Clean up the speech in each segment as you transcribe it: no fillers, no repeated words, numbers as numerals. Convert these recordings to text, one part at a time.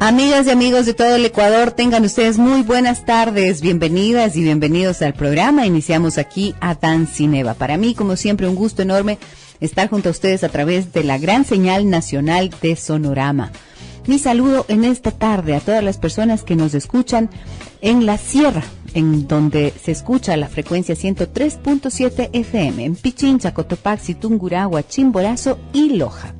Amigas y amigos de todo el Ecuador, tengan ustedes muy buenas tardes, bienvenidas y bienvenidos al programa. Iniciamos aquí Adán Cineva. Para mí, como siempre, un gusto enorme estar junto a ustedes a través de la gran señal nacional de Sonorama. Mi saludo en esta tarde a todas las personas que nos escuchan en la sierra, en donde se escucha la frecuencia 103.7 FM, en Pichincha, Cotopaxi, Tungurahua, Chimborazo y Loja.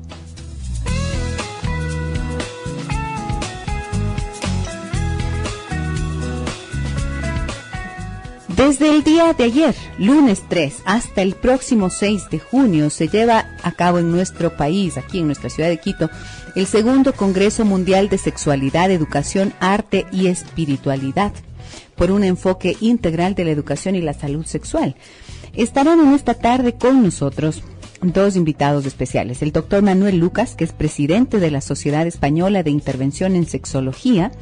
Desde el día de ayer, lunes 3, hasta el próximo 6 de junio, se lleva a cabo en nuestro país, aquí en nuestra ciudad de Quito, el segundo Congreso Mundial de Sexualidad, Educación, Arte y Espiritualidad, por un enfoque integral de la educación y la salud sexual. Estarán en esta tarde con nosotros dos invitados especiales, el doctor Manuel Lucas, que es presidente de la Sociedad Española de Intervención en Sexología,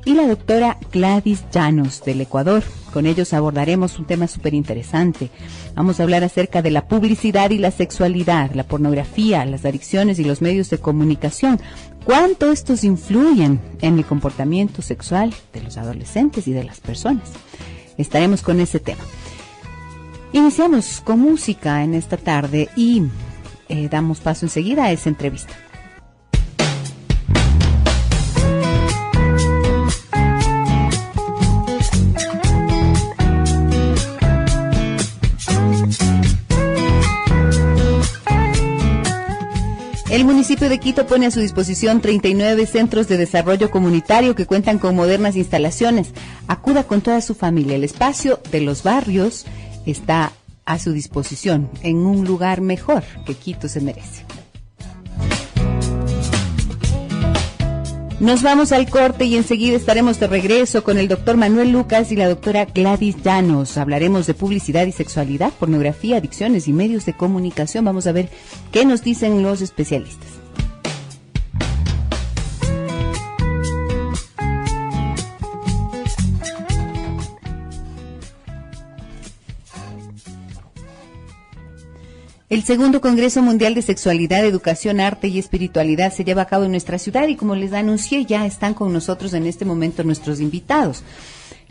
y la doctora Gladys Llanos, del Ecuador. Con ellos abordaremos un tema súper interesante. Vamos a hablar acerca de la publicidad y la sexualidad, la pornografía, las adicciones y los medios de comunicación. ¿Cuánto estos influyen en el comportamiento sexual de los adolescentes y de las personas? Estaremos con ese tema. Iniciamos con música en esta tarde y damos paso enseguida a esa entrevista. El municipio de Quito pone a su disposición 39 centros de desarrollo comunitario que cuentan con modernas instalaciones. Acuda con toda su familia. El espacio de los barrios está a su disposición en un lugar mejor que Quito se merece. Nos vamos al corte y enseguida estaremos de regreso con el doctor Manuel Lucas y la doctora Gladys Llanos. Hablaremos de publicidad y sexualidad, pornografía, adicciones y medios de comunicación. Vamos a ver qué nos dicen los especialistas. El segundo Congreso Mundial de Sexualidad, Educación, Arte y Espiritualidad se lleva a cabo en nuestra ciudad y, como les anuncié, ya están con nosotros en este momento nuestros invitados.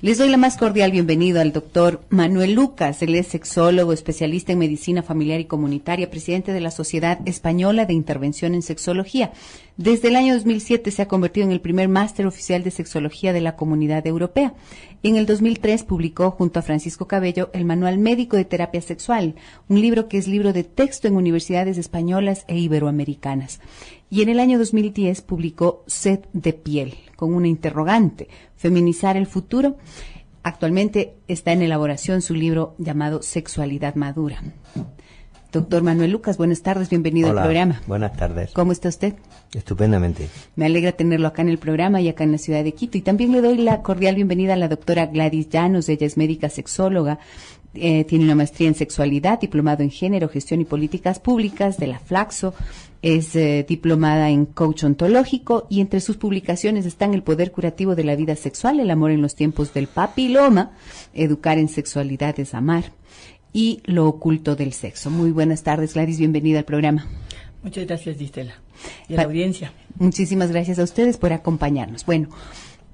Les doy la más cordial bienvenida al doctor Manuel Lucas. Él es sexólogo, especialista en medicina familiar y comunitaria, presidente de la Sociedad Española de Intervención en Sexología. Desde el año 2007 se ha convertido en el primer máster oficial de sexología de la Comunidad Europea. En el 2003 publicó junto a Francisco Cabello el Manual Médico de Terapia Sexual, un libro que es libro de texto en universidades españolas e iberoamericanas. Y en el año 2010 publicó Sed de Piel, con una interrogante, ¿feminizar el futuro? Actualmente está en elaboración su libro llamado Sexualidad Madura. Doctor Manuel Lucas, buenas tardes, bienvenido al programa. Buenas tardes. ¿Cómo está usted? Estupendamente. Me alegra tenerlo acá en el programa y acá en la ciudad de Quito. Y también le doy la cordial bienvenida a la doctora Gladys Llanos. Ella es médica sexóloga, tiene una maestría en sexualidad, diplomado en género, gestión y políticas públicas de la Flaxo. Es diplomada en coach ontológico y entre sus publicaciones están El poder curativo de la vida sexual, El amor en los tiempos del papiloma, Educar en sexualidad es amar y Lo oculto del sexo. Muy buenas tardes, Gladys, bienvenida al programa. Muchas gracias, Distela, y a la audiencia. Muchísimas gracias a ustedes por acompañarnos. Bueno,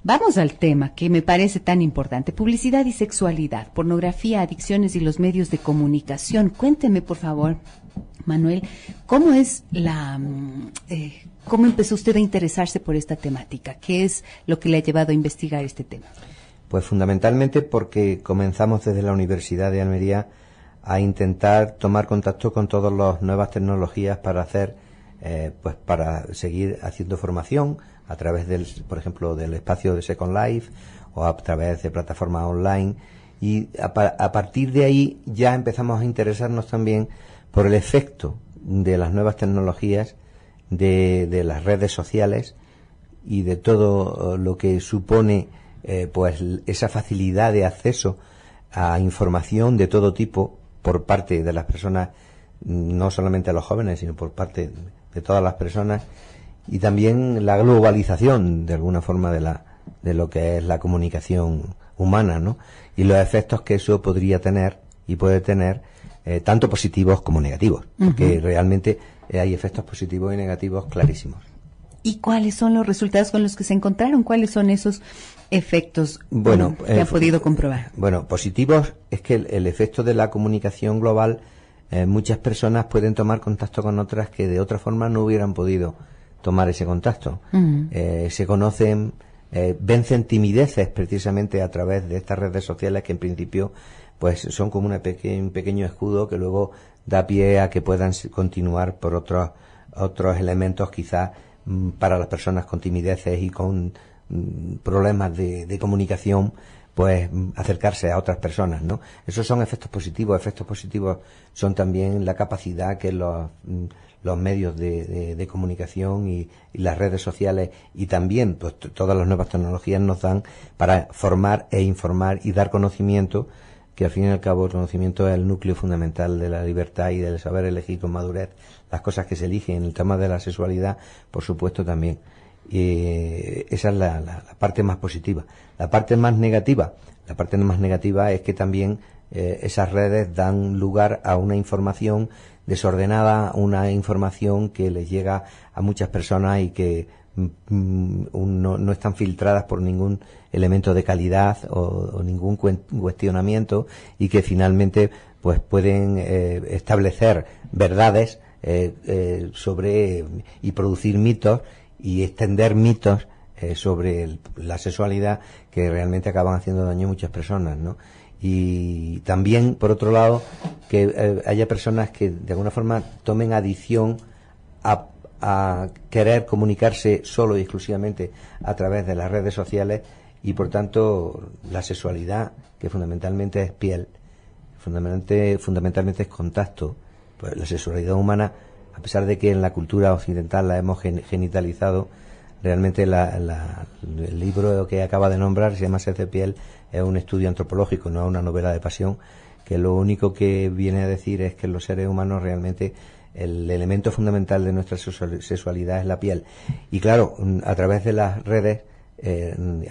vamos al tema que me parece tan importante, publicidad y sexualidad, pornografía, adicciones y los medios de comunicación. Cuénteme, por favor, Manuel, ¿cómo empezó usted a interesarse por esta temática? ¿Qué es lo que le ha llevado a investigar este tema? Pues fundamentalmente porque comenzamos desde la Universidad de Almería a intentar tomar contacto con todas las nuevas tecnologías para hacer, para seguir haciendo formación a través del, por ejemplo, del espacio de Second Life o a través de plataformas online, y a partir de ahí ya empezamos a interesarnos también por el efecto de las nuevas tecnologías, de las redes sociales y de todo lo que supone pues esa facilidad de acceso a información de todo tipo por parte de las personas, no solamente a los jóvenes, sino por parte de todas las personas, y también la globalización de alguna forma de lo que es la comunicación humana, ¿no? Y los efectos que eso podría tener y puede tener, tanto positivos como negativos, porque realmente hay efectos positivos y negativos clarísimos. ¿Y cuáles son los resultados con los que se encontraron? ¿Cuáles son esos efectos que han podido comprobar? Bueno, positivos es que el efecto de la comunicación global, muchas personas pueden tomar contacto con otras que de otra forma no hubieran podido tomar ese contacto. Se conocen, vencen timideces precisamente a través de estas redes sociales que en principio pues son como un pequeño escudo que luego da pie a que puedan continuar por otros elementos quizás para las personas con timideces y con problemas de comunicación, pues acercarse a otras personas, ¿no? Esos son efectos positivos. Efectos positivos son también la capacidad que los medios de comunicación y las redes sociales y también pues todas las nuevas tecnologías nos dan para formar e informar y dar conocimiento, que al fin y al cabo el conocimiento es el núcleo fundamental de la libertad y del saber elegir con madurez las cosas que se eligen. En el tema de la sexualidad, por supuesto, también. Esa es la parte más positiva. La parte más negativa es que también esas redes dan lugar a una información desordenada, una información que les llega a muchas personas y que no están filtradas por ningún elemento de calidad o ningún cuestionamiento, y que finalmente pues pueden establecer verdades sobre y producir mitos y extender mitos sobre la sexualidad que realmente acaban haciendo daño a muchas personas, ¿no? Y también, por otro lado, que haya personas que de alguna forma tomen adicción a querer comunicarse solo y exclusivamente a través de las redes sociales, y por tanto la sexualidad, que fundamentalmente es piel, fundamentalmente es contacto, pues la sexualidad humana, a pesar de que en la cultura occidental la hemos genitalizado, realmente el libro que acaba de nombrar, se llama Sed de piel, es un estudio antropológico, no es una novela de pasión, que lo único que viene a decir es que los seres humanos realmente el elemento fundamental de nuestra sexualidad es la piel. Y claro, a través de las redes,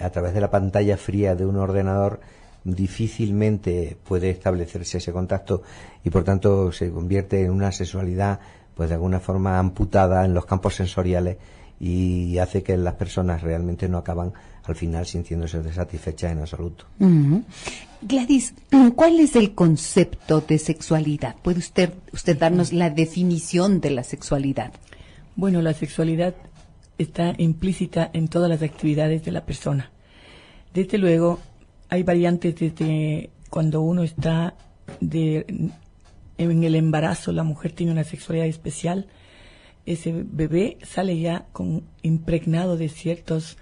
a través de la pantalla fría de un ordenador, difícilmente puede establecerse ese contacto, y por tanto se convierte en una sexualidad pues de alguna forma amputada en los campos sensoriales, y hace que las personas realmente no acaban al final sintiéndose satisfechas en absoluto. Gladys, ¿cuál es el concepto de sexualidad? ¿Puede usted darnos la definición de la sexualidad? Bueno, la sexualidad está implícita en todas las actividades de la persona. Desde luego, hay variantes desde cuando uno está en el embarazo, la mujer tiene una sexualidad especial. Ese bebé sale ya impregnado de ciertas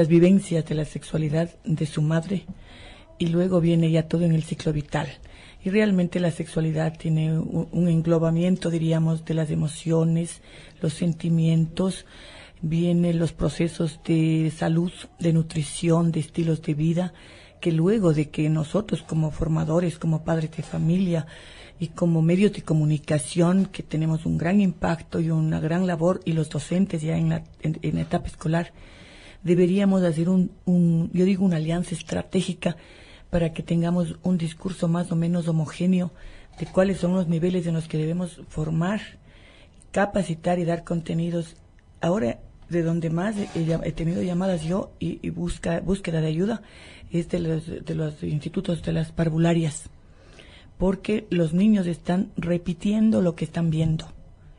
vivencias de la sexualidad de su madre, y luego viene ya todo en el ciclo vital. Y realmente la sexualidad tiene un englobamiento, diríamos, de las emociones, los sentimientos, vienen los procesos de salud, de nutrición, de estilos de vida, que luego de que nosotros como formadores, como padres de familia y como medios de comunicación, que tenemos un gran impacto y una gran labor, y los docentes ya en la etapa escolar, deberíamos hacer una alianza estratégica para que tengamos un discurso más o menos homogéneo de cuáles son los niveles en los que debemos formar, capacitar y dar contenidos. Ahora, de donde más he tenido llamadas yo y búsqueda de ayuda es de los institutos de las parvularias, porque los niños están repitiendo lo que están viendo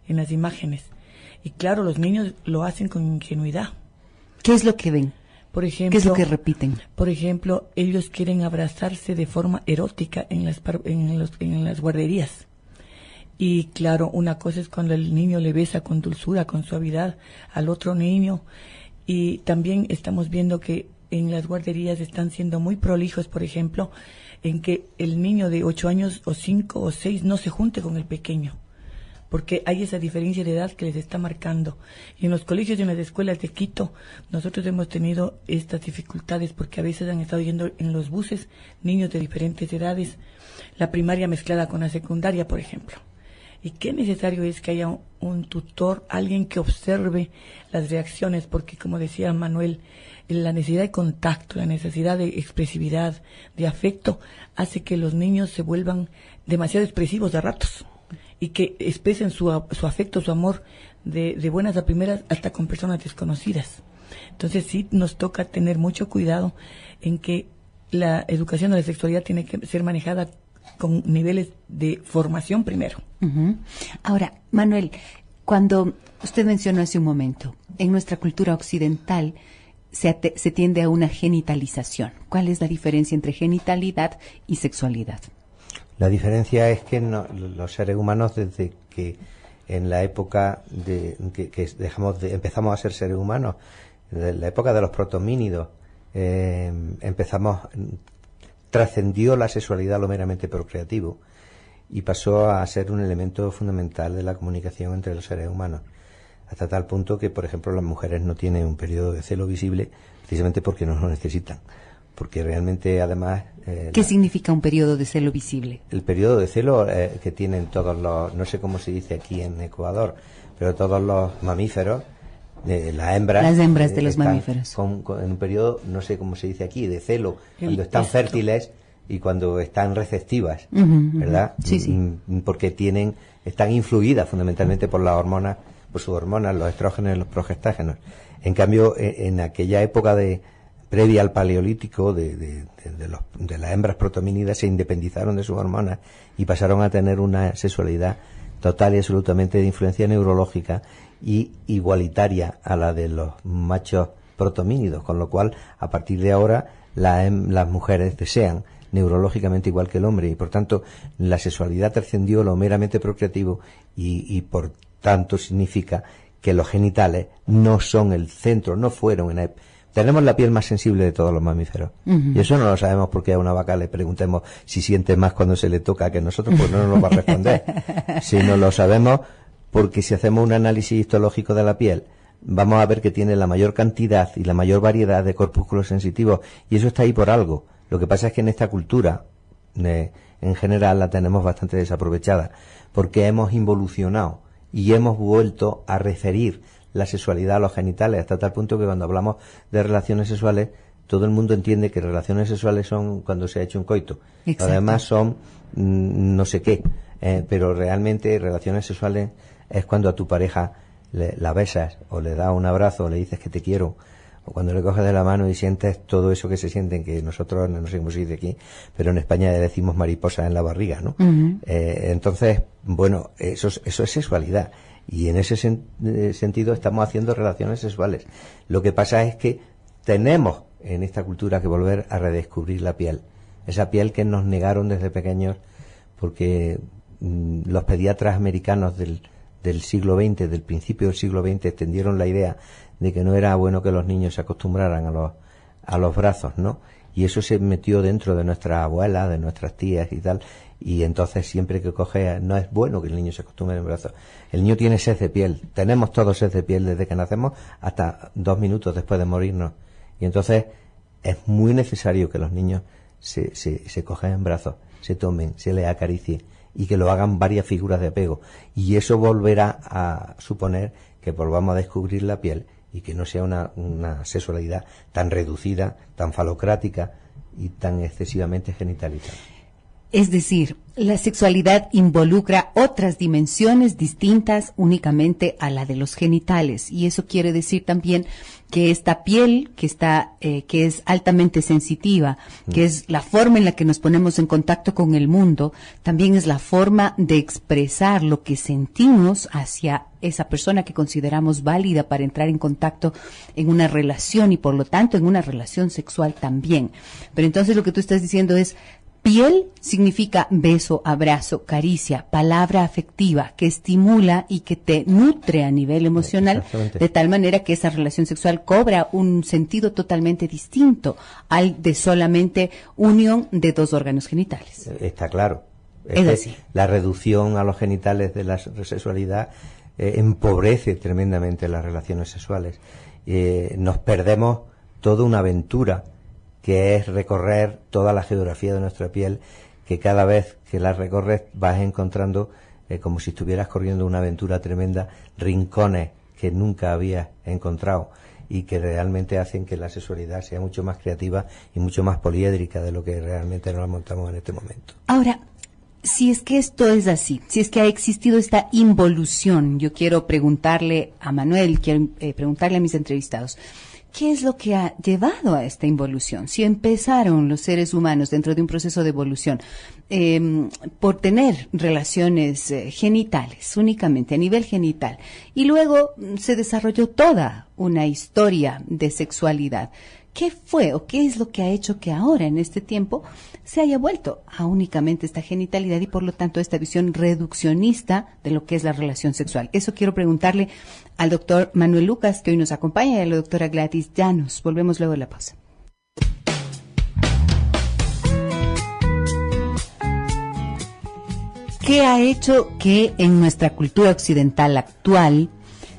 en las imágenes. Y claro, los niños lo hacen con ingenuidad. ¿Qué es lo que ven? Por ejemplo, ¿qué es lo que repiten? Por ejemplo, ellos quieren abrazarse de forma erótica en las guarderías. Y claro, una cosa es cuando el niño le besa con dulzura, con suavidad al otro niño. Y también estamos viendo que en las guarderías están siendo muy prolijos, por ejemplo, en que el niño de 8 años o 5 o 6 no se junte con el pequeño, porque hay esa diferencia de edad que les está marcando. Y en los colegios y en las escuelas de Quito nosotros hemos tenido estas dificultades, porque a veces han estado yendo en los buses niños de diferentes edades, la primaria mezclada con la secundaria, por ejemplo. Y qué necesario es que haya un tutor, alguien que observe las reacciones, porque como decía Manuel, la necesidad de contacto, la necesidad de expresividad, de afecto, hace que los niños se vuelvan demasiado expresivos a ratos y que expresen su afecto, su amor de buenas a primeras hasta con personas desconocidas. Entonces sí nos toca tener mucho cuidado en que la educación de la sexualidad tiene que ser manejada con niveles de formación primero. Ahora, Manuel, cuando usted mencionó hace un momento, en nuestra cultura occidental se tiende a una genitalización. ¿Cuál es la diferencia entre genitalidad y sexualidad? La diferencia es que los seres humanos, desde que en la época de que empezamos a ser seres humanos, en la época de los protomínidos, trascendió la sexualidad lo meramente procreativo y pasó a ser un elemento fundamental de la comunicación entre los seres humanos, hasta tal punto que, por ejemplo, las mujeres no tienen un periodo de celo visible precisamente porque no lo necesitan, porque realmente, además... ¿Qué significa un periodo de celo visible? El periodo de celo que tienen todos los, no sé cómo se dice aquí en Ecuador, pero todos los mamíferos, las hembras de los mamíferos en un periodo, no sé cómo se dice aquí, de celo, cuando están fértiles y cuando están receptivas, ¿verdad? Sí. Porque están influidas fundamentalmente por las hormonas, por sus hormonas, los estrógenos y los progestágenos. En cambio, en aquella época previa al paleolítico, de las hembras protomínidas se independizaron de sus hormonas y pasaron a tener una sexualidad total y absolutamente de influencia neurológica y igualitaria a la de los machos protomínidos, con lo cual, a partir de ahora, las mujeres desean neurológicamente igual que el hombre, y por tanto la sexualidad trascendió lo meramente procreativo y por tanto significa que los genitales no son el centro, no fueron tenemos la piel más sensible de todos los mamíferos. Y eso no lo sabemos porque a una vaca le preguntemos si siente más cuando se le toca que nosotros, pues no nos va a responder. Sino lo sabemos porque si hacemos un análisis histológico de la piel, vamos a ver que tiene la mayor cantidad y la mayor variedad de corpúsculos sensitivos, y eso está ahí por algo. Lo que pasa es que en esta cultura, en general, la tenemos bastante desaprovechada, porque hemos involucionado y hemos vuelto a referir la sexualidad a los genitales, hasta tal punto que cuando hablamos de relaciones sexuales, todo el mundo entiende que relaciones sexuales son cuando se ha hecho un coito. Exacto. Además son no sé qué, pero realmente relaciones sexuales es cuando a tu pareja la besas o le das un abrazo o le dices que te quiero, o cuando le coges de la mano y sientes todo eso que se sienten, que nosotros no sé cómo se dice aquí, pero en España le decimos mariposas en la barriga, ¿no? Entonces, bueno, eso es sexualidad. Y en ese sentido estamos haciendo relaciones sexuales. Lo que pasa es que tenemos en esta cultura que volver a redescubrir la piel. Esa piel que nos negaron desde pequeños, porque los pediatras americanos del siglo XX, del principio del siglo XX, extendieron la idea de que no era bueno que los niños se acostumbraran a los brazos, ¿no? Y eso se metió dentro de nuestras abuelas, de nuestras tías y tal. Y entonces siempre que coge, no es bueno que el niño se acostumbre en brazos. El niño tiene sed de piel. Tenemos todos sed de piel desde que nacemos hasta 2 minutos después de morirnos. Y entonces es muy necesario que los niños se cojan en brazos, se tomen, se les acaricie y que lo hagan varias figuras de apego. Y eso volverá a suponer que volvamos a descubrir la piel y que no sea una sexualidad tan reducida, tan falocrática y tan excesivamente genitalizada. Es decir, la sexualidad involucra otras dimensiones distintas únicamente a la de los genitales, y eso quiere decir también que esta piel que es altamente sensitiva, que es la forma en la que nos ponemos en contacto con el mundo, también es la forma de expresar lo que sentimos hacia esa persona que consideramos válida para entrar en contacto en una relación y por lo tanto en una relación sexual también. Pero entonces lo que tú estás diciendo es: piel significa beso, abrazo, caricia, palabra afectiva que estimula y que te nutre a nivel emocional, de tal manera que esa relación sexual cobra un sentido totalmente distinto al de solamente unión de 2 órganos genitales. Está claro. Es así. La reducción a los genitales de la sexualidad empobrece tremendamente las relaciones sexuales. Nos perdemos toda una aventura, que es recorrer toda la geografía de nuestra piel, que cada vez que la recorres vas encontrando, como si estuvieras corriendo una aventura tremenda, rincones que nunca habías encontrado y que realmente hacen que la sexualidad sea mucho más creativa y mucho más poliédrica de lo que realmente nos la montamos en este momento. Ahora, si es que esto es así, si es que ha existido esta involución, yo quiero preguntarle a Manuel, quiero preguntarle a mis entrevistados, ¿qué es lo que ha llevado a esta involución? Si empezaron los seres humanos dentro de un proceso de evolución por tener relaciones genitales, únicamente a nivel genital, y luego se desarrolló toda una historia de sexualidad, ¿qué fue o qué es lo que ha hecho que ahora, en este tiempo, se haya vuelto a únicamente esta genitalidad y, por lo tanto, esta visión reduccionista de lo que es la relación sexual? Eso quiero preguntarle al doctor Manuel Lucas, que hoy nos acompaña, y a la doctora Gladys Llanos. Volvemos luego de la pausa. ¿Qué ha hecho que en nuestra cultura occidental actual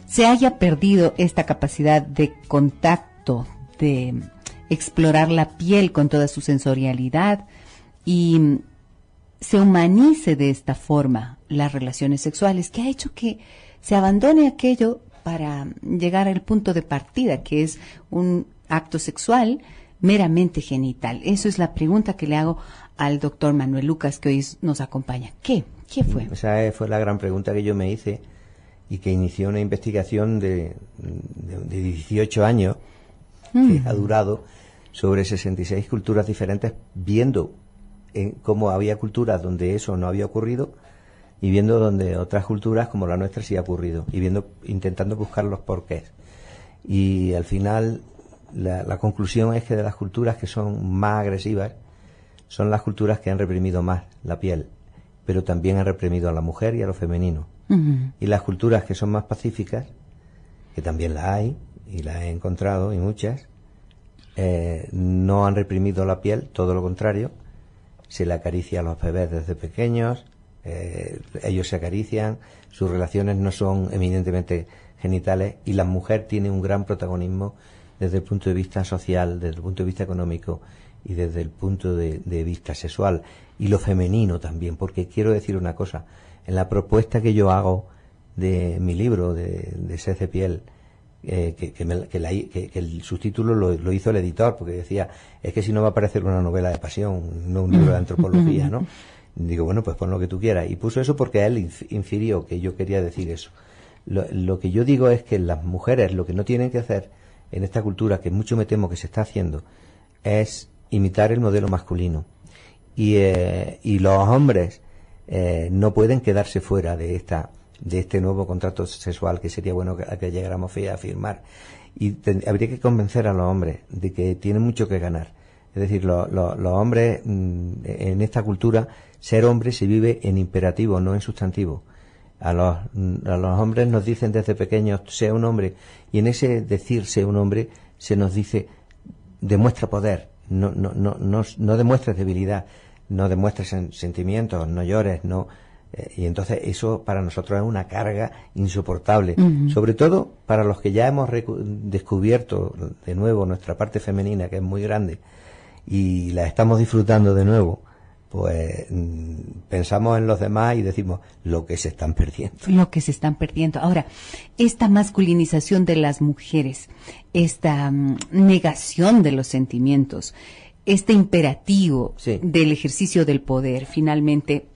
se haya perdido esta capacidad de contacto, de explorar la piel con toda su sensorialidad y se humanice de esta forma las relaciones sexuales? ¿Qué ha hecho que se abandone aquello para llegar al punto de partida, que es un acto sexual meramente genital? Eso es la pregunta que le hago al doctor Manuel Lucas, que hoy nos acompaña. ¿Qué fue? Esa fue la gran pregunta que yo me hice y que inició una investigación de 18 años que ha durado sobre 66 culturas diferentes, viendo cómo había culturas donde eso no había ocurrido y viendo donde otras culturas como la nuestra sí ha ocurrido, y intentando buscar los porqués. Y al final la conclusión es que de las culturas que son más agresivas son las culturas que han reprimido más la piel, pero también han reprimido a la mujer y a lo femenino. Y las culturas que son más pacíficas, que también las hay, y las he encontrado, y muchas, no han reprimido la piel, todo lo contrario, se le acaricia a los bebés desde pequeños, ellos se acarician, sus relaciones no son eminentemente genitales, y la mujer tiene un gran protagonismo desde el punto de vista social, desde el punto de vista económico y desde el punto de vista sexual, y lo femenino también, porque quiero decir una cosa, en la propuesta que yo hago de mi libro de Sed de Piel, que el subtítulo lo hizo el editor, porque decía, es que si no va a parecer una novela de pasión, no un libro de antropología, ¿no? Digo, bueno, pues pon lo que tú quieras, y puso eso porque él infirió que yo quería decir eso. Lo que yo digo es que las mujeres lo que no tienen que hacer en esta cultura, que mucho me temo que se está haciendo, es imitar el modelo masculino, y los hombres no pueden quedarse fuera de este nuevo contrato sexual que sería bueno que llegáramos a firmar, y habría que convencer a los hombres de que tienen mucho que ganar. Es decir, los hombres en esta cultura, ser hombre se vive en imperativo, no en sustantivo. A los hombres nos dicen desde pequeños, sea un hombre, y en ese decir sea un hombre se nos dice, demuestra poder, no demuestres debilidad, no demuestres sentimientos, no llores, y entonces eso para nosotros es una carga insoportable, sobre todo para los que ya hemos descubierto de nuevo nuestra parte femenina, que es muy grande, y la estamos disfrutando de nuevo. Pues pensamos en los demás y decimos lo que se están perdiendo. Lo que se están perdiendo. Ahora, esta masculinización de las mujeres, esta negación de los sentimientos, este imperativo del ejercicio del poder, finalmente,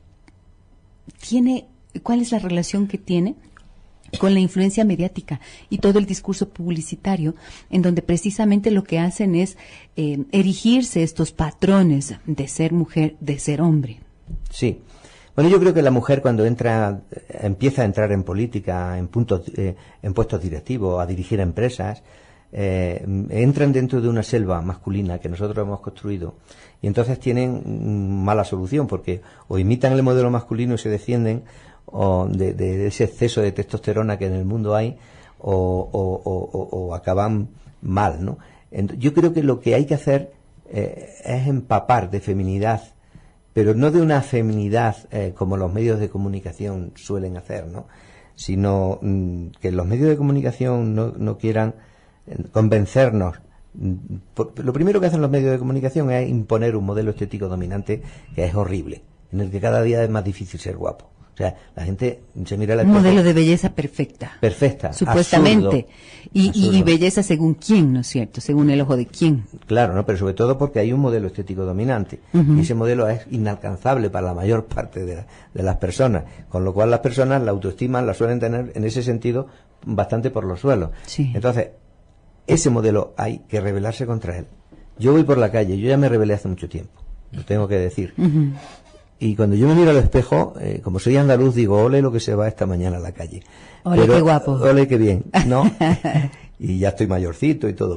¿cuál es la relación que tiene con la influencia mediática y todo el discurso publicitario, en donde precisamente lo que hacen es erigirse estos patrones de ser mujer, de ser hombre? Sí. Bueno, yo creo que la mujer cuando empieza a entrar en política, en puestos directivos, a dirigir empresas, entran dentro de una selva masculina que nosotros hemos construido, y entonces tienen mala solución, porque o imitan el modelo masculino y se defienden o de ese exceso de testosterona que en el mundo hay, o acaban mal, ¿no? Yo creo que lo que hay que hacer es empapar de feminidad, pero no de una feminidad como los medios de comunicación suelen hacer, ¿no? Sino que los medios de comunicación no quieran convencernos. Lo primero que hacen los medios de comunicación es imponer un modelo estético dominante que es horrible, en el que cada día es más difícil ser guapo. O sea, la gente se mira al un espejo. modelo de belleza perfecta. Perfecta. Supuestamente. Absurdo. Y belleza según quién, ¿no es cierto? Según el ojo de quién. Claro, ¿no? Pero sobre todo porque hay un modelo estético dominante. Y ese modelo es inalcanzable para la mayor parte de las personas. Con lo cual las personas la autoestima la suelen tener en ese sentido bastante por los suelos. Sí. Entonces, ese modelo hay que rebelarse contra él. Yo voy por la calle, yo ya me rebelé hace mucho tiempo, lo tengo que decir. Y cuando yo me miro al espejo, como soy andaluz, digo, ole lo que se va esta mañana a la calle. Ole, qué guapo. Ole, qué bien, ¿no? Y ya estoy mayorcito y todo,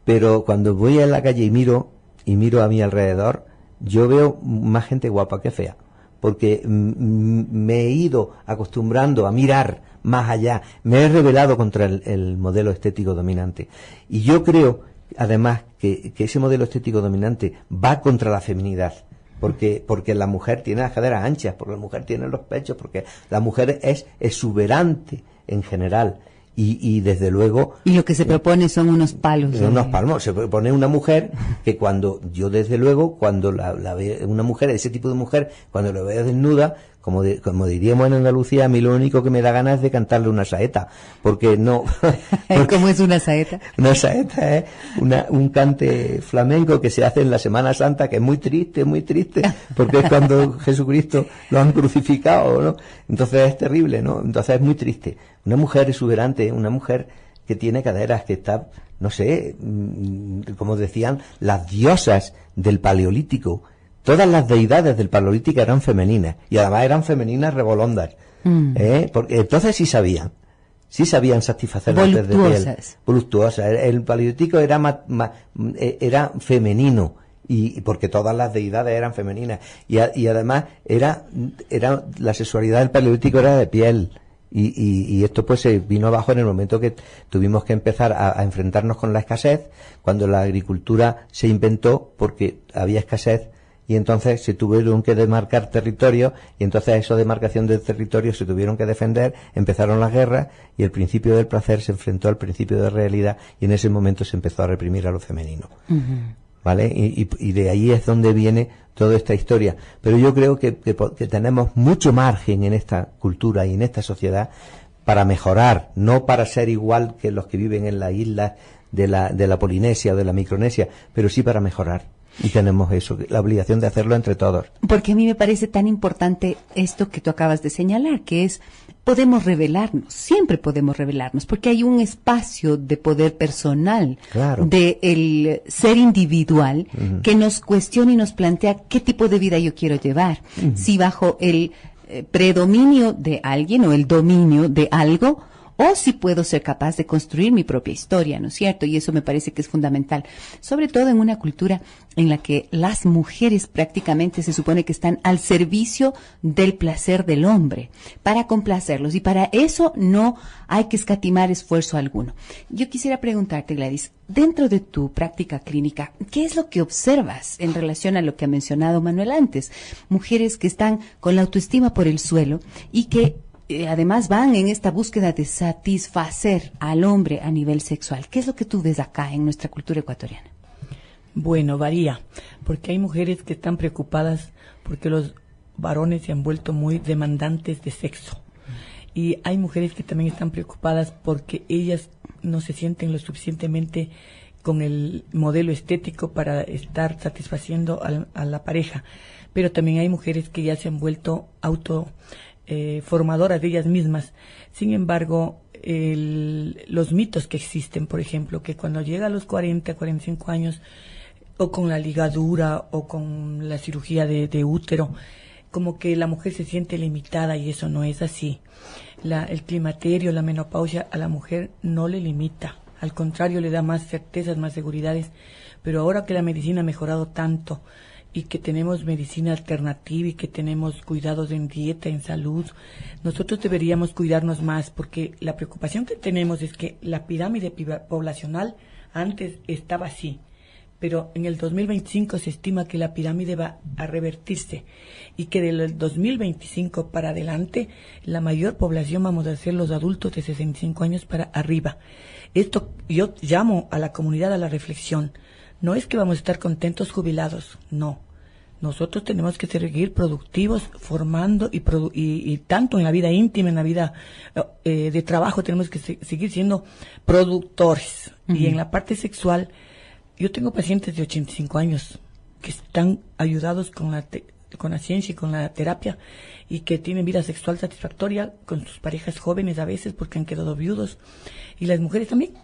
pero cuando voy a la calle y miro a mi alrededor, yo veo más gente guapa que fea, porque me he ido acostumbrando a mirar más allá, me he rebelado contra el modelo estético dominante. Y yo creo, además, que ese modelo estético dominante va contra la feminidad. Porque la mujer tiene las caderas anchas, porque la mujer tiene los pechos, porque la mujer es exuberante en general. Y desde luego... Y lo que se propone son unos palos. Unos palmos. Se propone una mujer que cuando la veo, una mujer, ese tipo de mujer, cuando la veo desnuda, como diríamos en Andalucía, a mí lo único que me da ganas es de cantarle una saeta. Porque no... ¿Cómo es una saeta? Una saeta es un cante flamenco que se hace en la Semana Santa, que es muy triste, porque es cuando Jesucristo lo han crucificado, ¿no? Entonces es terrible, ¿no? Entonces es muy triste. Una mujer exuberante, una mujer que tiene caderas, que está, no sé, como decían las diosas del Paleolítico. Todas las deidades del Paleolítico eran femeninas, y además eran femeninas rebolondas. Porque entonces sí sabían satisfacer las de piel. Voluptuosas. El Paleolítico era femenino, y porque todas las deidades eran femeninas, y además era la sexualidad del Paleolítico era de piel. Y esto pues se vino abajo en el momento que tuvimos que empezar a enfrentarnos con la escasez, cuando la agricultura se inventó porque había escasez, y entonces se tuvieron que demarcar territorios, y entonces a esa demarcación del territorio se tuvieron que defender, empezaron las guerras, y el principio del placer se enfrentó al principio de realidad, y en ese momento se empezó a reprimir a lo femenino. ¿Vale? Y de ahí es donde viene toda esta historia. Pero yo creo que tenemos mucho margen en esta cultura y en esta sociedad para mejorar, no para ser igual que los que viven en las islas de la Polinesia o de la Micronesia, pero sí para mejorar. Y tenemos eso, la obligación de hacerlo entre todos. Porque a mí me parece tan importante esto que tú acabas de señalar, que es, podemos revelarnos, siempre podemos revelarnos, porque hay un espacio de poder personal, claro, de el ser individual, que nos cuestiona y nos plantea qué tipo de vida yo quiero llevar. Si bajo el predominio de alguien o el dominio de algo, o si puedo ser capaz de construir mi propia historia, ¿no es cierto? Y eso me parece que es fundamental, sobre todo en una cultura en la que las mujeres prácticamente se supone que están al servicio del placer del hombre, para complacerlos, y para eso no hay que escatimar esfuerzo alguno. Yo quisiera preguntarte, Gladys, dentro de tu práctica clínica, ¿qué es lo que observas en relación a lo que ha mencionado Manuel antes? Mujeres que están con la autoestima por el suelo y que además van en esta búsqueda de satisfacer al hombre a nivel sexual. ¿Qué es lo que tú ves acá en nuestra cultura ecuatoriana? Bueno, varía, porque hay mujeres que están preocupadas porque los varones se han vuelto muy demandantes de sexo. Y hay mujeres que también están preocupadas porque ellas no se sienten lo suficientemente con el modelo estético para estar satisfaciendo a la pareja. Pero también hay mujeres que ya se han vuelto formadoras de ellas mismas. Sin embargo, los mitos que existen, por ejemplo, que cuando llega a los 40, 45 años, o con la ligadura, o con la cirugía de útero, como que la mujer se siente limitada, y eso no es así. El climaterio, la menopausia a la mujer no le limita, al contrario, le da más certezas, más seguridades. Pero ahora que la medicina ha mejorado tanto, y que tenemos medicina alternativa y que tenemos cuidados en dieta, en salud, nosotros deberíamos cuidarnos más, porque la preocupación que tenemos es que la pirámide poblacional antes estaba así, pero en el 2025 se estima que la pirámide va a revertirse, y que del 2025 para adelante la mayor población vamos a ser los adultos de 65 años para arriba. Esto yo llamo a la comunidad a la reflexión. No es que vamos a estar contentos jubilados, no. Nosotros tenemos que seguir productivos, formando y tanto en la vida íntima, en la vida de trabajo, tenemos que seguir siendo productores. Y en la parte sexual, yo tengo pacientes de 85 años que están ayudados con la ciencia y con la terapia y que tienen vida sexual satisfactoria con sus parejas jóvenes a veces porque han quedado viudos, y las mujeres también.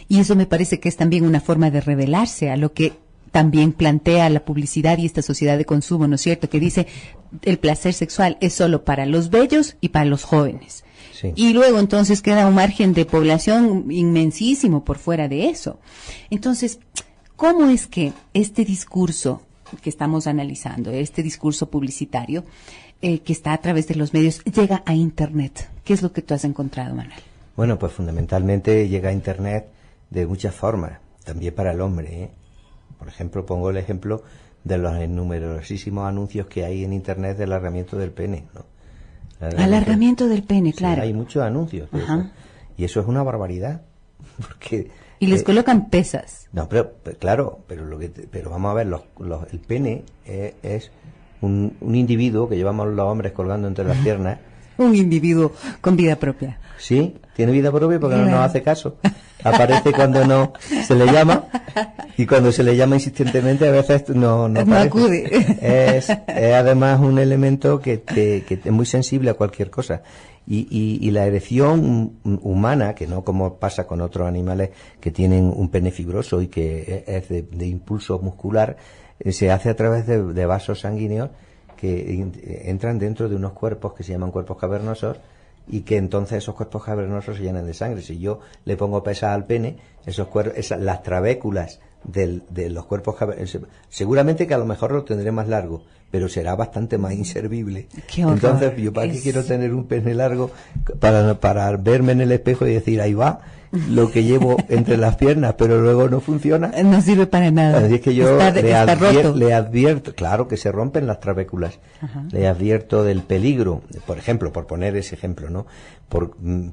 Y eso me parece que es también una forma de revelarse a lo que también plantea la publicidad y esta sociedad de consumo, ¿no es cierto? Que dice el placer sexual es solo para los bellos y para los jóvenes. Sí. Y luego entonces queda un margen de población inmensísimo por fuera de eso. Entonces, ¿cómo es que este discurso que estamos analizando, este discurso publicitario que está a través de los medios, llega a Internet? ¿Qué es lo que tú has encontrado, Manuel? Bueno, pues fundamentalmente llega a Internet de muchas formas, también para el hombre, ¿eh? Por ejemplo, pongo el ejemplo de los numerosísimos anuncios que hay en Internet del alargamiento del pene, ¿no? Alargamiento del pene, Sí, claro. hay muchos anuncios de eso. Y eso es una barbaridad. Porque, y les colocan pesas. No, pero claro, pero vamos a ver, el pene es un individuo que llevamos los hombres colgando entre las piernas. Un individuo con vida propia. Sí, tiene vida propia porque no nos hace caso. Aparece cuando no se le llama, y cuando se le llama insistentemente a veces no acude. Es además un elemento que es muy sensible a cualquier cosa. Y la erección humana, que no como pasa con otros animales que tienen un pene fibroso y que es de impulso muscular, se hace a través de vasos sanguíneos que entran dentro de unos cuerpos que se llaman cuerpos cavernosos, y que entonces esos cuerpos cavernosos se llenan de sangre. Si yo le pongo pesas al pene, las trabéculas de los cuerpos cavernosos, seguramente que a lo mejor lo tendré más largo, pero será bastante más inservible. Entonces, ¿yo para qué quiero tener un pene largo? Para verme en el espejo y decir, ahí va lo que llevo entre las piernas, pero luego no funciona. No sirve para nada. Así es que yo roto. le advierto, claro que se rompen las trabéculas. Le advierto del peligro, por ejemplo, por poner ese ejemplo, ¿no?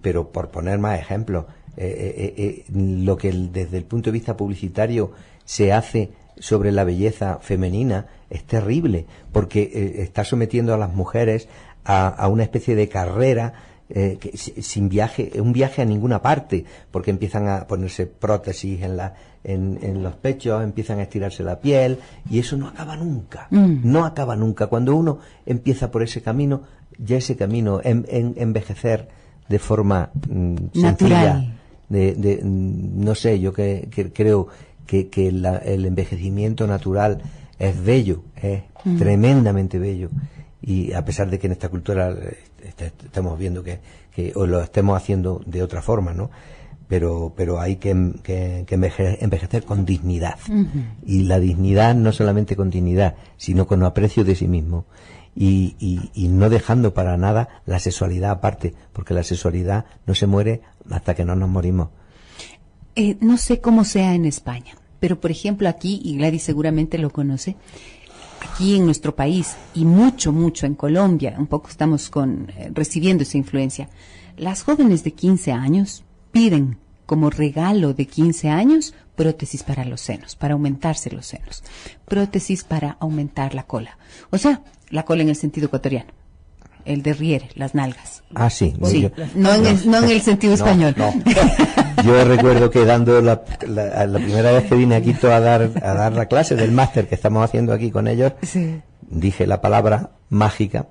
Pero por poner más ejemplos, lo que desde el punto de vista publicitario se hace sobre la belleza femenina es terrible, porque está sometiendo a las mujeres a una especie de carrera sin viaje, un viaje a ninguna parte, porque empiezan a ponerse prótesis en los pechos, empiezan a estirarse la piel, y eso no acaba nunca, no acaba nunca. Cuando uno empieza por ese camino, ya ese camino envejecer de forma natural, sencilla, no sé, yo creo que el envejecimiento natural es bello, es tremendamente bello. Y a pesar de que en esta cultura estamos viendo que o lo estemos haciendo de otra forma, ¿no? Pero hay que envejecer con dignidad. Y la dignidad no solamente con dignidad, sino con aprecio de sí mismo. Y no dejando para nada la sexualidad aparte, porque la sexualidad no se muere hasta que no nos morimos. No sé cómo sea en España, pero por ejemplo aquí, y Gladys seguramente lo conoce, aquí en nuestro país y mucho en Colombia, un poco estamos recibiendo esa influencia. Las jóvenes de 15 años piden como regalo de 15 años prótesis para los senos, para aumentarse los senos, prótesis para aumentar la cola. O sea, la cola en el sentido ecuatoriano, el derriere, las nalgas. Ah, sí. Sí, no en el sentido español. No. Yo recuerdo que dando la primera vez que vine aquí a dar la clase del máster que estamos haciendo aquí con ellos, sí, dije la palabra mágica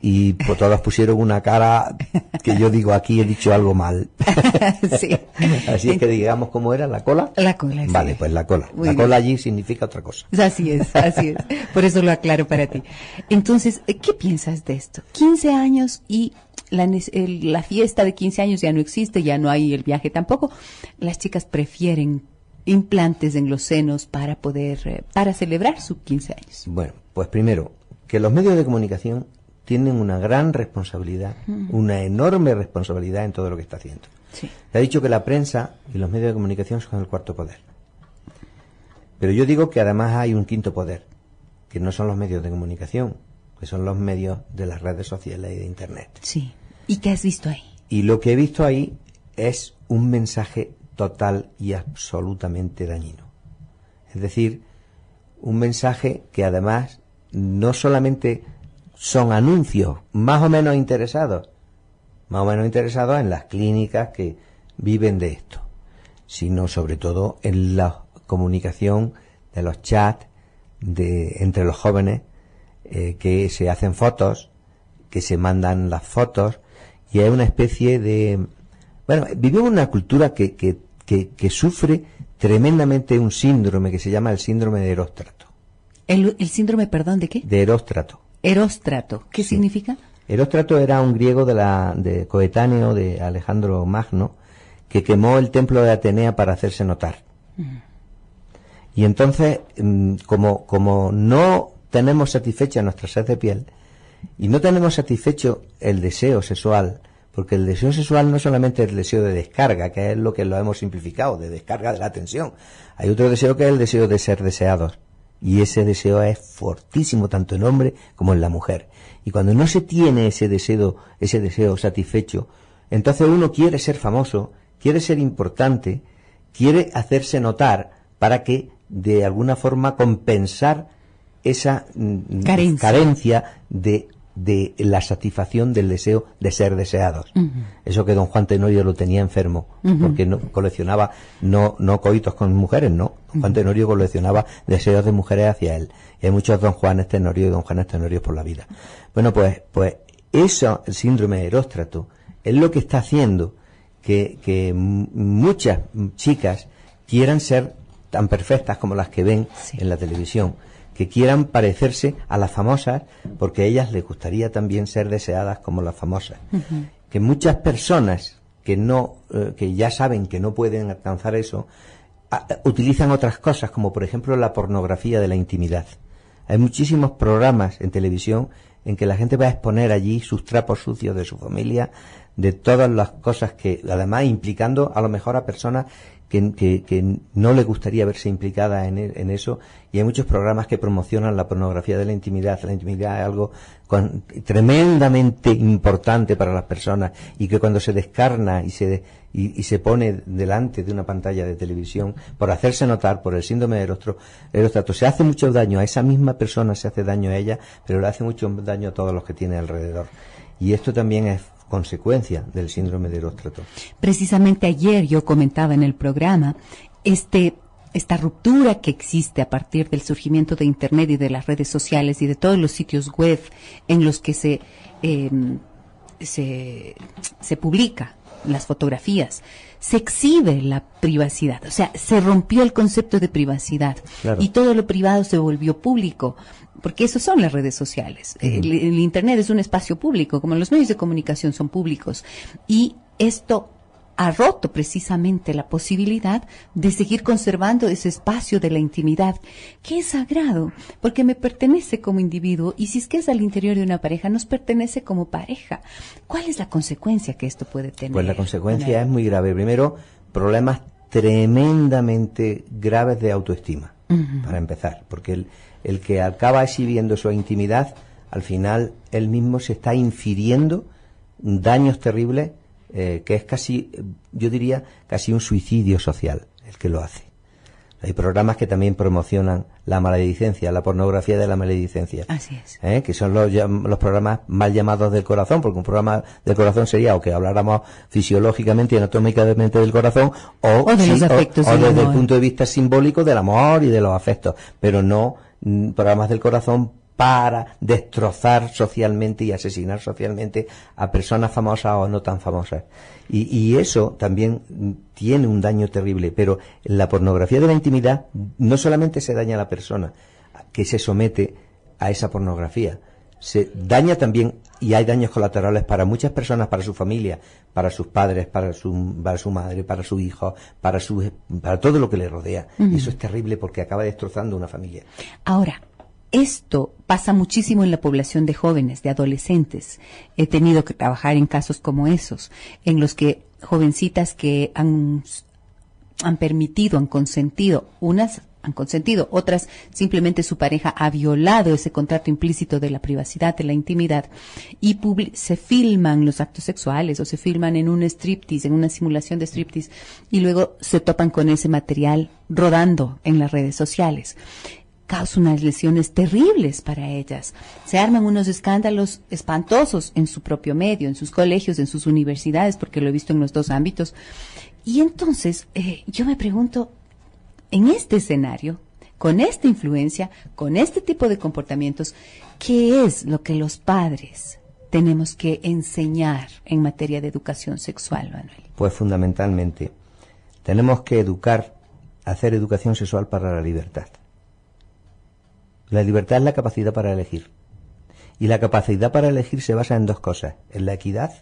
y pues todos pusieron una cara que yo digo, aquí he dicho algo mal. Sí. Así es que digamos cómo era la cola. La cola, sí. Vale, pues la cola. Muy la bien. cola allí significa otra cosa. Así es. Por eso lo aclaro para ti. Entonces, ¿qué piensas de esto? 15 años y la fiesta de 15 años ya no existe, ya no hay el viaje tampoco. Las chicas prefieren implantes en los senos para celebrar sus 15 años. Bueno, pues primero, que los medios de comunicación tienen una gran responsabilidad, una enorme responsabilidad en todo lo que está haciendo. Sí. Se ha dicho que la prensa y los medios de comunicación son el cuarto poder. Pero yo digo que además hay un quinto poder, que no son los medios de comunicación, que son los medios de las redes sociales y de Internet. Sí. ¿Y qué has visto ahí? Y lo que he visto ahí es un mensaje total y absolutamente dañino. Es decir, un mensaje que además no solamente son anuncios más o menos interesados en las clínicas que viven de esto, sino sobre todo en la comunicación de los chats entre los jóvenes, que se hacen fotos, que se mandan las fotos, y hay una especie de... Bueno, vivimos una cultura que sufre tremendamente un síndrome que se llama el síndrome de Eróstrato. ¿El síndrome, perdón, de qué? De Eróstrato. Eróstrato, ¿qué Sí. significa? Eróstrato era un griego de coetáneo de Alejandro Magno, que quemó el templo de Atenea para hacerse notar. Y entonces, como no tenemos satisfecha nuestra sed de piel, y no tenemos satisfecho el deseo sexual, porque el deseo sexual no solamente es el deseo de descarga, que es lo que lo hemos simplificado, de descarga de la tensión. Hay otro deseo que es el deseo de ser deseados. Y ese deseo es fortísimo tanto en hombre como en la mujer. Y cuando no se tiene ese deseo satisfecho, entonces uno quiere ser famoso, quiere ser importante, quiere hacerse notar para que de alguna forma compensar esa carencia de la satisfacción del deseo de ser deseados. Eso que don Juan Tenorio lo tenía enfermo, porque no coleccionaba no coitos con mujeres, no. Don Juan Tenorio coleccionaba deseos de mujeres hacia él. Y hay muchos don Juanes Tenorio y don Juanes Tenorios por la vida. Bueno, pues eso, el síndrome de Eróstrato, es lo que está haciendo que muchas chicas quieran ser tan perfectas como las que ven en la televisión, que quieran parecerse a las famosas, porque a ellas les gustaría también ser deseadas como las famosas. Que muchas personas que ya saben que no pueden alcanzar eso, utilizan otras cosas, como por ejemplo la pornografía de la intimidad. Hay muchísimos programas en televisión en que la gente va a exponer allí sus trapos sucios de su familia, de todas las cosas que, además, implicando a lo mejor a personas que no le gustaría verse implicada en eso, y hay muchos programas que promocionan la pornografía de la intimidad. La intimidad es algo tremendamente importante para las personas, y que cuando se descarna y se pone delante de una pantalla de televisión por hacerse notar por el síndrome de Eróstrato, se hace mucho daño a esa misma persona, se hace daño a ella, pero le hace mucho daño a todos los que tiene alrededor. Y esto también es consecuencia del síndrome de Eróstrato. Precisamente ayer yo comentaba en el programa esta ruptura que existe a partir del surgimiento de Internet y de las redes sociales y de todos los sitios web en los que se publica las fotografías, se exhibe la privacidad, o sea, se rompió el concepto de privacidad. Claro. Y todo lo privado se volvió público, porque eso son las redes sociales. El Internet es un espacio público, como los medios de comunicación son públicos, y esto ha roto precisamente la posibilidad de seguir conservando ese espacio de la intimidad, que es sagrado, porque me pertenece como individuo, y si es que es al interior de una pareja, nos pertenece como pareja. ¿Cuál es la consecuencia que esto puede tener? Pues la consecuencia es muy grave. Primero, problemas tremendamente graves de autoestima, para empezar, porque el que acaba exhibiendo su intimidad, al final él mismo se está infiriendo daños terribles, que es casi, yo diría, casi un suicidio social el que lo hace. Hay programas que también promocionan la maledicencia, la pornografía de la maledicencia. Así es. Que son los programas mal llamados del corazón, porque un programa del corazón sería o que habláramos fisiológicamente y anatómicamente del corazón, o de los afectos, o desde el punto de vista simbólico del amor y de los afectos, pero no programas del corazón para destrozar socialmente y asesinar socialmente a personas famosas o no tan famosas. Y eso también tiene un daño terrible, pero en la pornografía de la intimidad no solamente se daña a la persona que se somete a esa pornografía, se daña también, y hay daños colaterales para muchas personas, para su familia, para sus padres, para su madre, para su hijo, para todo lo que le rodea. Y eso es terrible porque acaba destrozando una familia. Ahora, esto pasa muchísimo en la población de jóvenes, de adolescentes. He tenido que trabajar en casos como esos, en los que jovencitas que han permitido, han consentido, unas han consentido, otras simplemente su pareja ha violado ese contrato implícito de la privacidad, de la intimidad, y se filman los actos sexuales o se filman en un striptease, en una simulación de striptease, y luego se topan con ese material rodando en las redes sociales. causa unas lesiones terribles para ellas. Se arman unos escándalos espantosos en su propio medio, en sus colegios, en sus universidades, porque lo he visto en los dos ámbitos. Y entonces, yo me pregunto, en este escenario, con esta influencia, con este tipo de comportamientos, ¿qué es lo que los padres tenemos que enseñar en materia de educación sexual, Manuel? Pues fundamentalmente, tenemos que hacer educación sexual para la libertad. La libertad es la capacidad para elegir. Y la capacidad para elegir se basa en dos cosas, en la equidad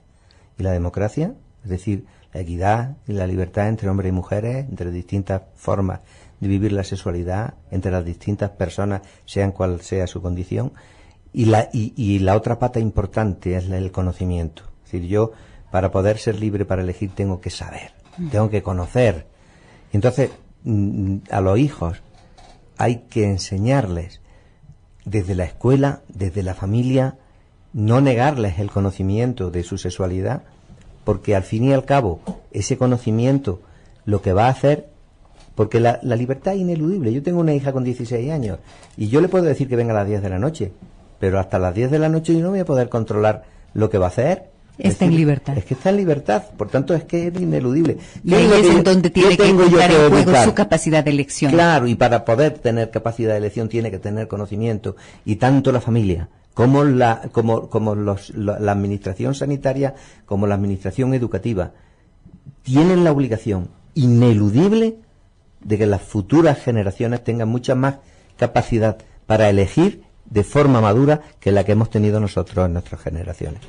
y la democracia, es decir, la equidad y la libertad entre hombres y mujeres, entre distintas formas de vivir la sexualidad, entre las distintas personas, sean cual sea su condición. Y la otra pata importante es el conocimiento. Es decir, yo, para poder ser libre para elegir, tengo que saber, tengo que conocer. Entonces, a los hijos hay que enseñarles desde la escuela, desde la familia, no negarles el conocimiento de su sexualidad, porque al fin y al cabo, ese conocimiento lo que va a hacer, porque la libertad es ineludible. Yo tengo una hija con 16 años y yo le puedo decir que venga a las 10 de la noche, pero hasta las 10 de la noche yo no voy a poder controlar lo que va a hacer. Está en libertad. Es que está en libertad, por tanto es que es ineludible. Y ahí es en donde tiene que entrar en juego educar? Su capacidad de elección. Claro, y para poder tener capacidad de elección tiene que tener conocimiento, y tanto la familia como la administración sanitaria, como la administración educativa, tienen la obligación ineludible de que las futuras generaciones tengan mucha más capacidad para elegir de forma madura que la que hemos tenido nosotros en nuestras generaciones.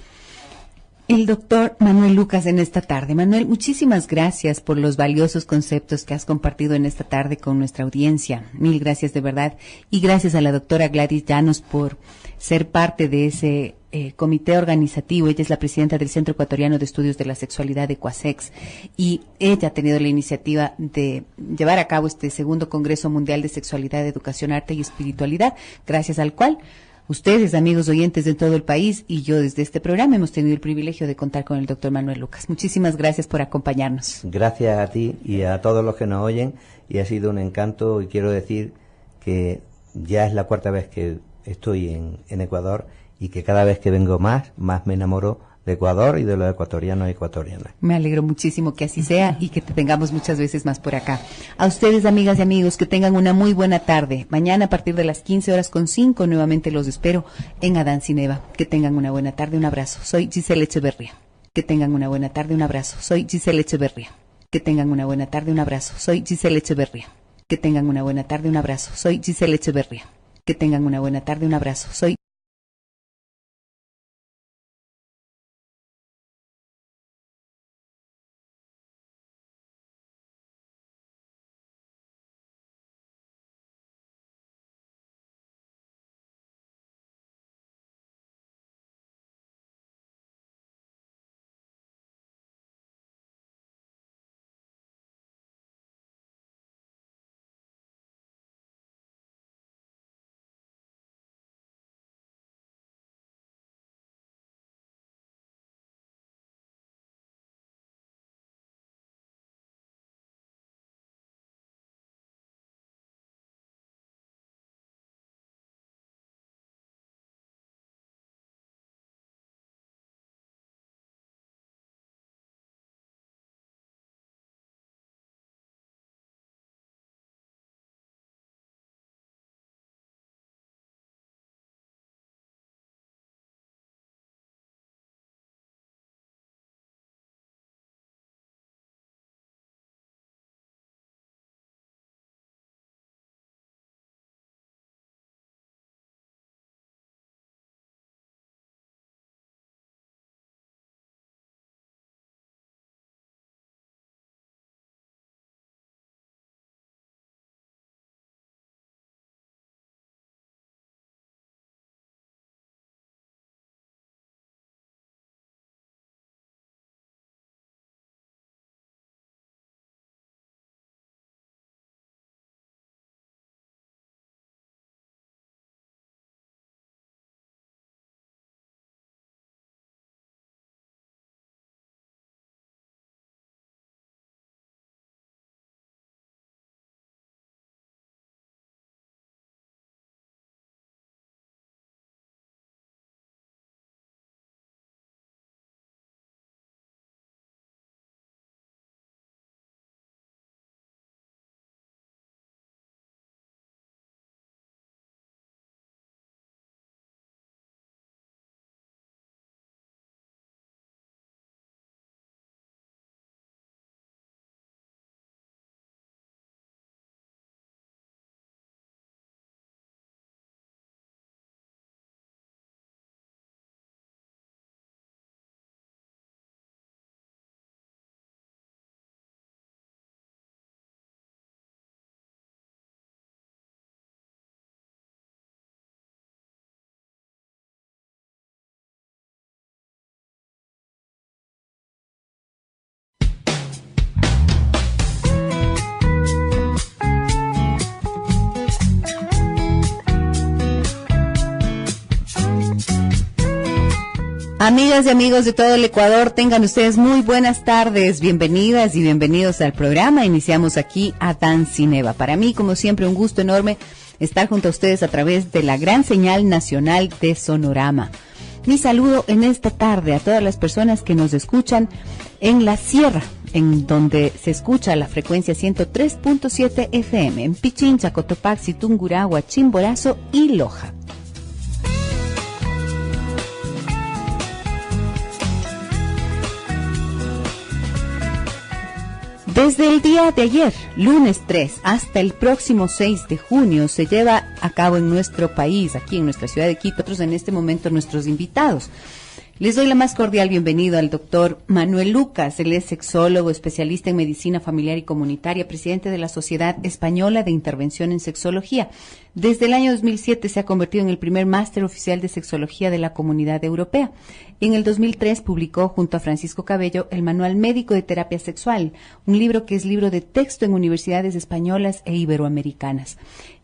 El doctor Manuel Lucas en esta tarde. Manuel, muchísimas gracias por los valiosos conceptos que has compartido en esta tarde con nuestra audiencia. Mil gracias de verdad. Y gracias a la doctora Gladys Llanos por ser parte de ese comité organizativo. Ella es la presidenta del Centro Ecuatoriano de Estudios de la Sexualidad de CUASEX, y ella ha tenido la iniciativa de llevar a cabo este segundo Congreso Mundial de Sexualidad, Educación, Arte y Espiritualidad, gracias al cual ustedes, amigos oyentes de todo el país, y yo desde este programa hemos tenido el privilegio de contar con el doctor Manuel Lucas. Muchísimas gracias por acompañarnos. Gracias a ti y a todos los que nos oyen, y ha sido un encanto, y quiero decir que ya es la cuarta vez que estoy en Ecuador, y que cada vez que vengo más me enamoro de Ecuador y de los ecuatorianos y ecuatorianas. Me alegro muchísimo que así sea y que te tengamos muchas veces más por acá. A ustedes, amigas y amigos, que tengan una muy buena tarde. Mañana a partir de las 15:05 nuevamente los espero en Adán Cineva. Que tengan una buena tarde, un abrazo. Soy Giselle Echeverría. Que tengan una buena tarde, un abrazo. Soy Giselle Echeverría. Que tengan una buena tarde, un abrazo. Soy Giselle Echeverría. Que tengan una buena tarde, un abrazo. Soy Giselle Echeverría. Que tengan una buena tarde, un abrazo. Soy Amigas y amigos de todo el Ecuador, tengan ustedes muy buenas tardes, bienvenidas y bienvenidos al programa. Iniciamos aquí Adán Cineva. Para mí, como siempre, un gusto enorme estar junto a ustedes a través de la gran señal nacional de Sonorama. Mi saludo en esta tarde a todas las personas que nos escuchan en la sierra, en donde se escucha la frecuencia 103.7 FM, en Pichincha, Cotopaxi, Tungurahua, Chimborazo y Loja. Desde el día de ayer, lunes 3, hasta el próximo 6 de junio, se lleva a cabo en nuestro país, aquí en nuestra ciudad de Quito, nosotros en este momento nuestros invitados. Les doy la más cordial bienvenida al doctor Manuel Lucas. Él es sexólogo, especialista en medicina familiar y comunitaria, presidente de la Sociedad Española de Intervención en Sexología. Desde el año 2007 se ha convertido en el primer máster oficial de sexología de la Comunidad Europea. En el 2003 publicó junto a Francisco Cabello el Manual Médico de Terapia Sexual, un libro que es libro de texto en universidades españolas e iberoamericanas.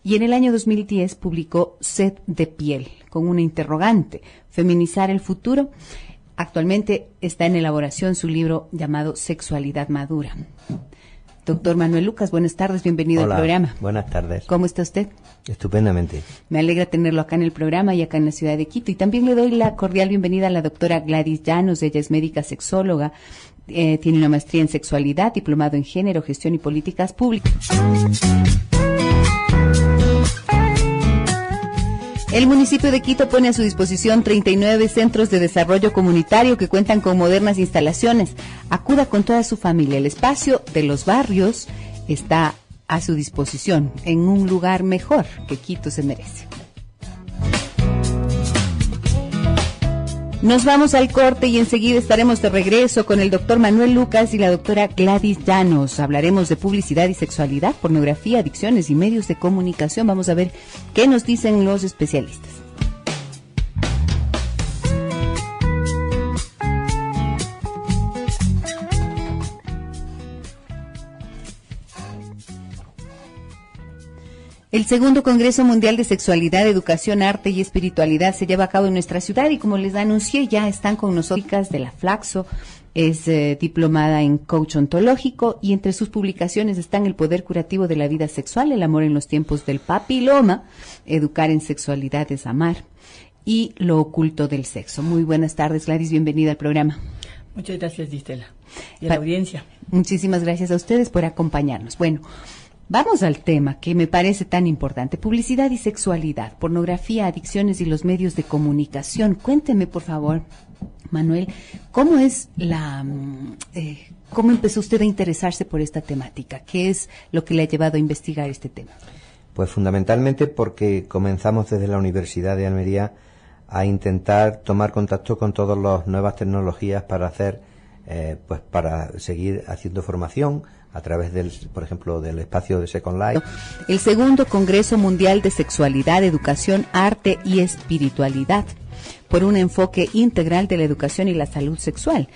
Y en el año 2010 publicó Sed de Piel, con una interrogante, ¿feminizar el futuro? Actualmente está en elaboración su libro llamado Sexualidad Madura. Doctor Manuel Lucas, buenas tardes, bienvenido al programa. Buenas tardes. ¿Cómo está usted? Estupendamente. Me alegra tenerlo acá en el programa y acá en la ciudad de Quito. Y también le doy la cordial bienvenida a la doctora Gladys Llanos. Ella es médica sexóloga, tiene una maestría en sexualidad, diplomado en género, gestión y políticas públicas. El municipio de Quito pone a su disposición 39 centros de desarrollo comunitario que cuentan con modernas instalaciones. Acuda con toda su familia. El espacio de los barrios está a su disposición en un lugar mejor que Quito se merece. Nos vamos al corte y enseguida estaremos de regreso con el doctor Manuel Lucas y la doctora Gladys Llanos. Hablaremos de publicidad y sexualidad, pornografía, adicciones y medios de comunicación. Vamos a ver qué nos dicen los especialistas. El segundo Congreso Mundial de Sexualidad, Educación, Arte y Espiritualidad se lleva a cabo en nuestra ciudad y como les anuncié ya están con nosotros de la Flaxo, es diplomada en coach ontológico y entre sus publicaciones están El poder curativo de la vida sexual, El amor en los tiempos del papiloma, Educar en sexualidad es amar y Lo oculto del sexo. Muy buenas tardes, Gladys, bienvenida al programa. Muchas gracias, Distela, y a la audiencia. Muchísimas gracias a ustedes por acompañarnos. Bueno, vamos al tema que me parece tan importante, publicidad y sexualidad, pornografía, adicciones y los medios de comunicación. Cuénteme, por favor, Manuel, ¿cómo empezó usted a interesarse por esta temática? ¿Qué es lo que le ha llevado a investigar este tema? Pues fundamentalmente porque comenzamos desde la Universidad de Almería a intentar tomar contacto con todas las nuevas tecnologías para hacer, para seguir haciendo formación a través del, por ejemplo, del espacio de Second Life. El segundo Congreso Mundial de Sexualidad, Educación, Arte y Espiritualidad, por un enfoque integral de la educación y la salud sexual.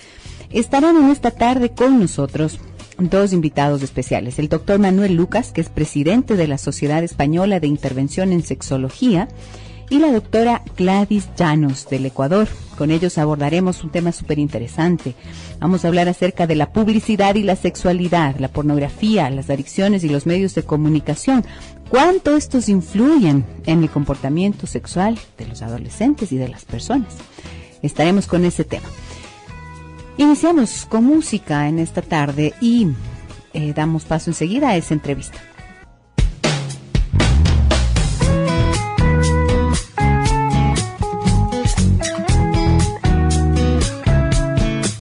Estarán en esta tarde con nosotros dos invitados especiales. El doctor Manuel Lucas, que es presidente de la Sociedad Española de Intervención en Sexología, y la doctora Gladys Llanos del Ecuador. Con ellos abordaremos un tema súper interesante. Vamos a hablar acerca de la publicidad y la sexualidad, la pornografía, las adicciones y los medios de comunicación. ¿Cuánto estos influyen en el comportamiento sexual de los adolescentes y de las personas? Estaremos con ese tema. Iniciamos con música en esta tarde y damos paso enseguida a esa entrevista.